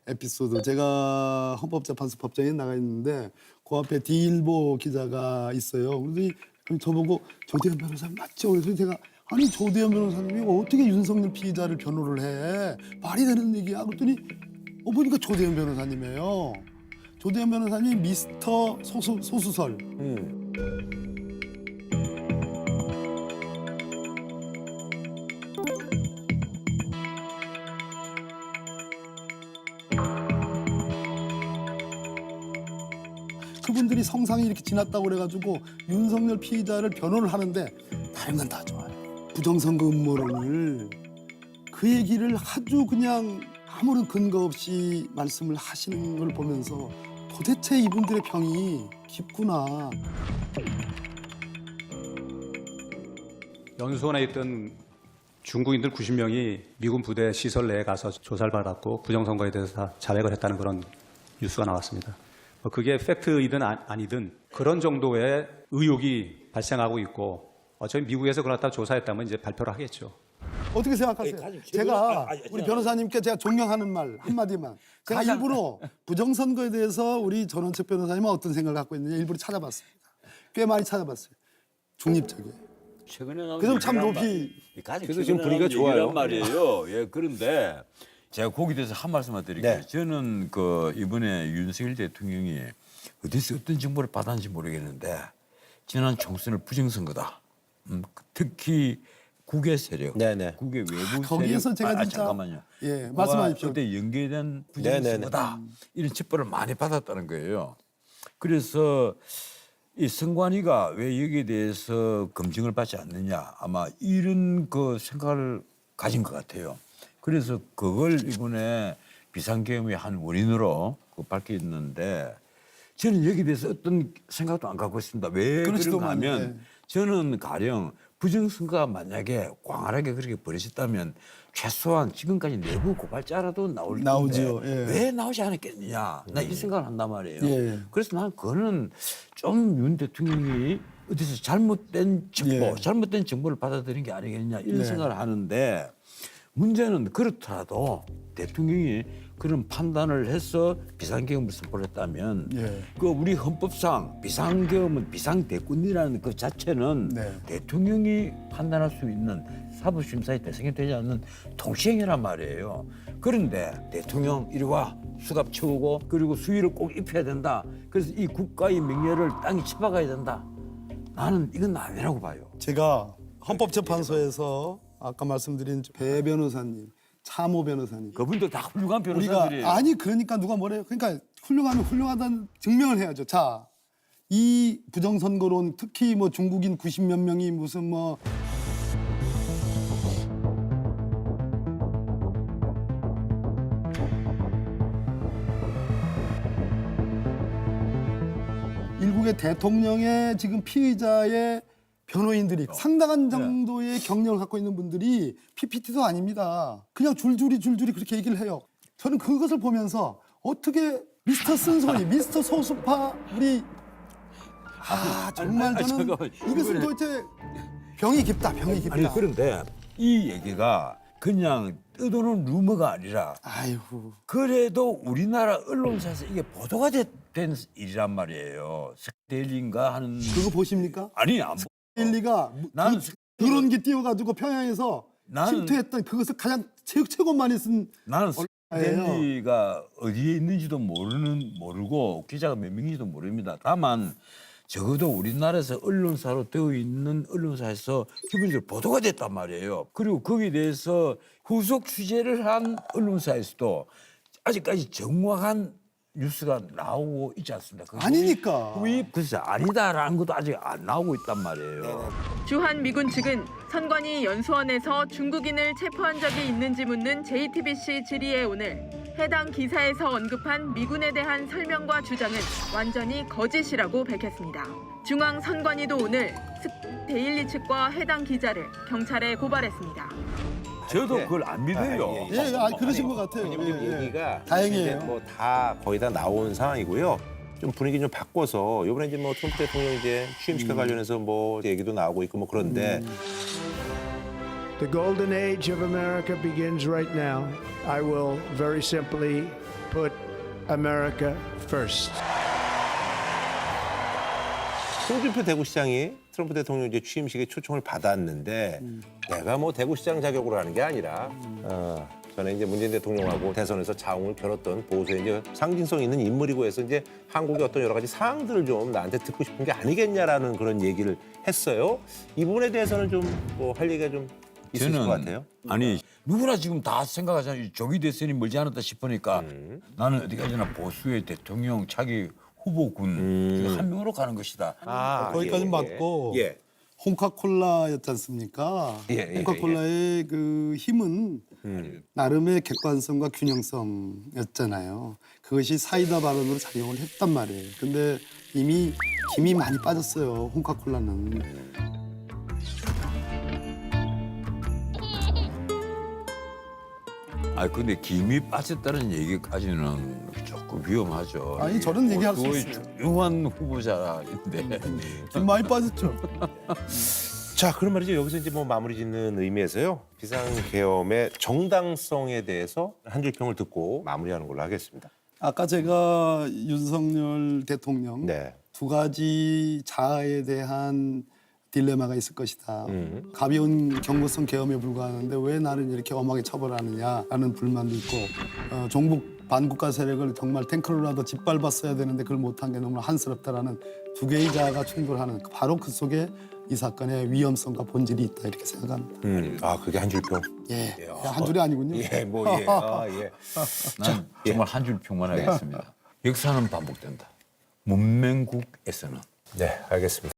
에피소드. 제가 헌법재판소 법정에 나가 있는데 그 앞에 디일보 기자가 있어요. 그런데 저보고 조대현 변호사 맞죠? 그래서 제가 아니 조대현 변호사님이 어떻게 윤석열 피의자를 변호를 해? 말이 되는 얘기야. 그랬더니 보니까 조대현 변호사님이에요. 조대현 변호사님 미스터 소수설. 그분들이 성상이 이렇게 지났다고 그래가지고 윤석열 피의자를 변호를 하는데 다른 건 다 좋아요. 부정선거 음모론을 그 얘기를 아주 그냥 아무런 근거 없이 말씀을 하시는 걸 보면서 도대체 이분들의 병이 깊구나. 연수원에 있던 중국인들 90명이 미군 부대 시설 내에 가서 조사를 받았고 부정선거에 대해서 다 자백을 했다는 그런 뉴스가 나왔습니다. 그게 팩트이든 아니든 그런 정도의 의혹이 발생하고 있고 저희 미국에서 그걸 갖다 조사했다면 이제 발표를 하겠죠. 어떻게 생각하세요? 제가 우리 변호사님께 제가 존경하는 말 한마디만. 제가 일부러 부정선거에 대해서 우리 전원책 변호사님은 어떤 생각을 갖고 있느냐 일부러 찾아봤습니다. 꽤 많이 찾아봤어요. 중립적이에요. 최근에 나온 그래서 참 높이. 그래서 지금 분위기가 좋아요 말이에요. 예, 그런데 제가 거기에 대해서 한 말씀만 드릴게요. 네. 저는 이번에 윤석열 대통령이 어디서 어떤 정보를 받았는지 모르겠는데 지난 총선을 부정선거다. 특히 국외 세력, 네네. 국외 외부 거기에서 세력. 제가 진짜 잠깐만요. 예, 말씀하십시오. 그때 연계된 부정선거다. 이런 첩보를 많이 받았다는 거예요. 그래서 이 선관위가 왜 여기에 대해서 검증을 받지 않느냐 아마 이런 생각을 가진 것 같아요. 그래서 그걸 이번에 비상계엄의 한 원인으로 밝혔는데 저는 여기에 대해서 어떤 생각도 안 갖고 있습니다. 왜 그런가 하면 저는 가령 부정선거가 만약에 광활하게 그렇게 벌어졌다면 최소한 지금까지 내부 고발자라도 나올 나오죠. 텐데 예. 왜 나오지 않았겠느냐. 나 이 생각을 한단 말이에요. 예. 그래서 난 그거는 좀 윤 대통령이 어디서 잘못된 정보, 예. 잘못된 정보를 받아들인 게 아니겠느냐 이런 네. 생각을 하는데 문제는 그렇더라도 대통령이 그런 판단을 해서 비상계엄을 선포를 했다면 예. 우리 헌법상 비상계엄은 비상대권이라는 그 자체는 네. 대통령이 판단할 수 있는 사법심사에 대상이 되지 않는 통치행위란 말이에요. 그런데 대통령 이리 와 수갑 채우고 그리고 수의를 꼭 입혀야 된다. 그래서 이 국가의 명예를 땅에 쳐박아야 된다. 나는 이건 아니라고 봐요. 제가 헌법재판소에서 아까 말씀드린 배 변호사님, 차모 변호사님. 그분들 다 훌륭한 우리가 변호사들이에요. 아니 그러니까 누가 뭐래요? 그러니까 훌륭하면 훌륭하다는 증명을 해야죠. 자, 이 부정선거론 특히 뭐 중국인 90몇 명이 무슨 뭐 일국의 대통령의 지금 피의자의 변호인들이 상당한 정도의 경력을 갖고 있는 분들이 PPT도 아닙니다. 그냥 줄줄이 그렇게 얘기를 해요. 저는 그것을 보면서 어떻게 미스터 쓴소리, 미스터 소수파 우리 정말 저는 잠깐만. 이것은 도대체 병이 깊다. 아니 그런데 이 얘기가 그냥 떠도는 루머가 아니라 아이고. 그래도 우리나라 언론사에서 이게 보도가 된 일이란 말이에요. 스데일리인가 하는 그거 보십니까? 아니 안 보. 일리가 나는 그런 게 띄워가지고 평양에서 나는- 침투했던 그것을 가장 최고 많이 쓴 나는 얼마예요? 스데일리가 어디에 있는지도 모르고 기자가 몇 명인지도 모릅니다. 다만 적어도 우리나라에서 언론사로 되어 있는 언론사에서 기본적으로 보도가 됐단 말이에요. 그리고 거기에 대해서 후속 취재를 한 언론사에서도 아직까지 정확한 뉴스가 나오고 있지 않습니다. 아니니까. 글쎄 아니다라는 것도 아직 안 나오고 있단 말이에요. 주한 미군 측은 선관위 연수원에서 중국인을 체포한 적이 있는지 묻는 JTBC 질의에 오늘 해당 기사에서 언급한 미군에 대한 설명과 주장은 완전히 거짓이라고 밝혔습니다. 중앙선관위도 오늘 데일리 측과 해당 기자를 경찰에 고발했습니다. 저도 그걸 안 믿어요. 예, 그러신 것 같아요. 왜냐면 예, 예. 얘기가 다행이에요. 뭐 다 거의 다 나온 상황이고요. 좀 분위기 좀 바꿔서 이번에 이제 뭐 트럼프 대통령 이제 취임식과 관련해서 뭐 얘기도 나오고 있고 뭐 그런데 The golden age of America begins right now. I will very simply put America first. 홍준표 대구시장이 트럼프 대통령 이제 취임식에 초청을 받았는데 내가 뭐 대구시장 자격으로 하는 게 아니라 전에 이제 문재인 대통령하고 대선에서 자웅을 겨뤘던 보수의 이제 상징성 있는 인물이고 해서 이제 한국의 어떤 여러 가지 사항들을 좀 나한테 듣고 싶은 게 아니겠냐라는 그런 얘기를 했어요. 이 부분에 대해서는 좀 뭐 할 얘기가 좀 있을 것 같아요. 아니 누구나 지금 다 생각하잖아요. 조기 대선이 멀지 않았다 싶으니까 나는 어디까지나 보수의 대통령 차기 후보군 중에 한 명으로 가는 것이다. 거기까지는 맞고 예. 홍카콜라였지 않습니까? 예, 홍카콜라의 그 힘은 나름의 객관성과 균형성이었잖아요. 그것이 사이다 발언으로 작용을 했단 말이에요. 근데 이미 김이 많이 빠졌어요. 홍카콜라는. 아 근데 김이 빠졌다는 얘기까지는 조금 위험하죠. 아니, 저런 얘기할 수 보수의 있어요. 중요한 후보자인데. 김 많이 빠졌죠. 자, 그런 말이죠. 여기서 이제 뭐 마무리 짓는 의미에서요. 비상계엄의 정당성에 대해서 한 줄 평을 듣고 마무리하는 걸로 하겠습니다. 아까 제가 윤석열 대통령 네. 두 가지 자아에 대한 딜레마가 있을 것이다. 가벼운 경고성 계엄에 불과하는데 왜 나를 이렇게 엄하게 처벌하느냐라는 불만도 있고 종북 반국가 세력을 정말 탱크로라도 짓밟았어야 되는데 그걸 못한 게 너무 한스럽다라는 두 개의 자아가 충돌하는 바로 그 속에 이 사건의 위험성과 본질이 있다 이렇게 생각합니다. 아, 그게 한 줄 평. 예, 한 줄이 아니군요. 예, 뭐 예. 아, 예. 난 정말 한 줄 평만 하겠습니다. 역사는 반복된다. 문맹국에서는 네, 알겠습니다.